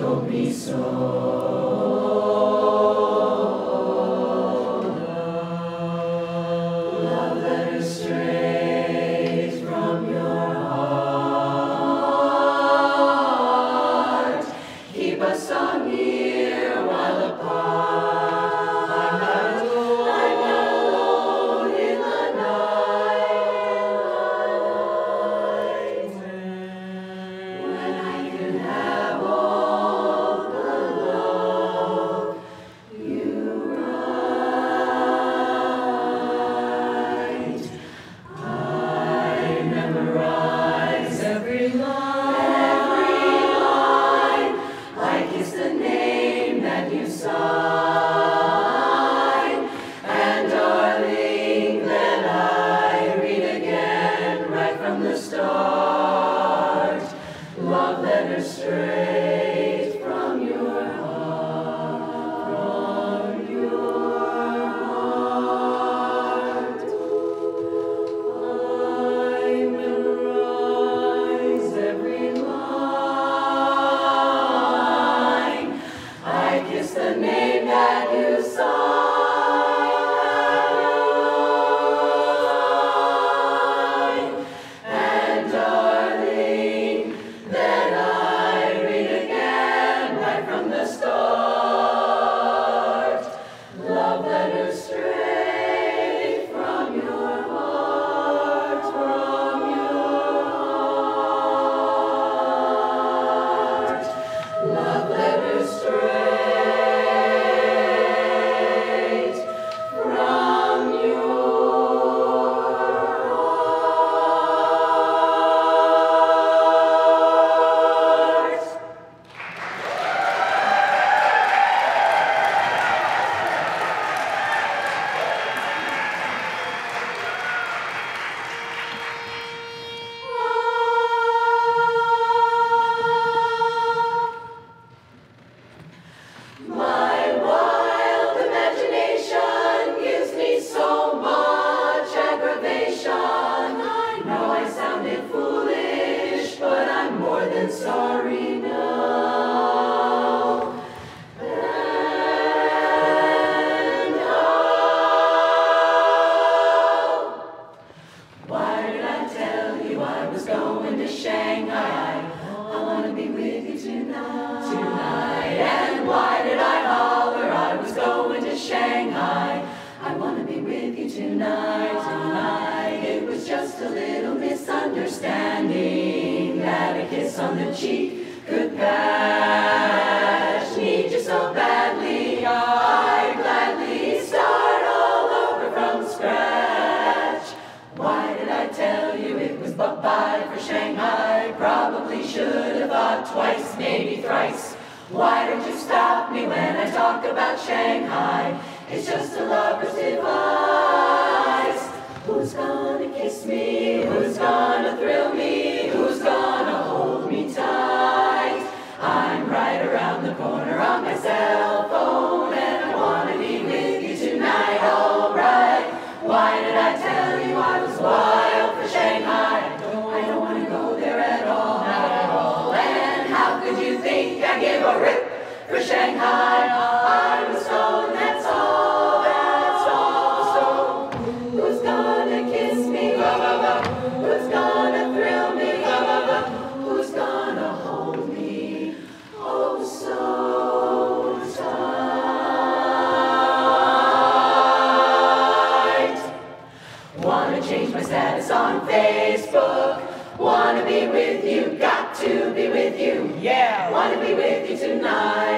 told me so. Love letters straight from your heart. Keep us so near while apart. I'm not alone in the night. When I can have all the love you write. I memorize every line. I kiss the name that you sign. And darling, then I read again right from the start. Love letters straight from your heart, from your heart. I memorize every line. I kiss the name that you sign. And darling, then I read again right from the start. Love letters straight from your heart, from your heart. Love letters straight from your heart. My wild imagination gives me so much aggravation. I know I sounded foolish, but I'm more than sorry now. And oh, why did I tell you I was going to Shanghai? I want to be with you tonight. And why did I holler I was going to Shanghai? I want to be with you tonight. It was just a little misunderstanding that a kiss on the cheek could patch. Need you so badly, I'd gladly start all over from scratch. Why did I tell you it was bye-bye for Shanghai? Probably should have thought twice, maybe thrice. Why don't you stop me when I talk about Shanghai? It's just a lover's device. Who's gonna kiss me? Who's gonna thrill me? Who's gonna hold me tight? I'm right around the corner on my cell phone, and I wanna be with you tonight, alright. Why did I tell you I was wild for Shanghai? I don't wanna go there at all, not at all. And how could you think I gave a rip for Shanghai? I was stoned, that's all, that's all. So who's gonna kiss me? Who's gonna thrill me? Who's gonna hold me? Oh, so tight. Wanna change my status on Facebook. Wanna be with you, got to be with you. Yeah. Wanna be with you tonight.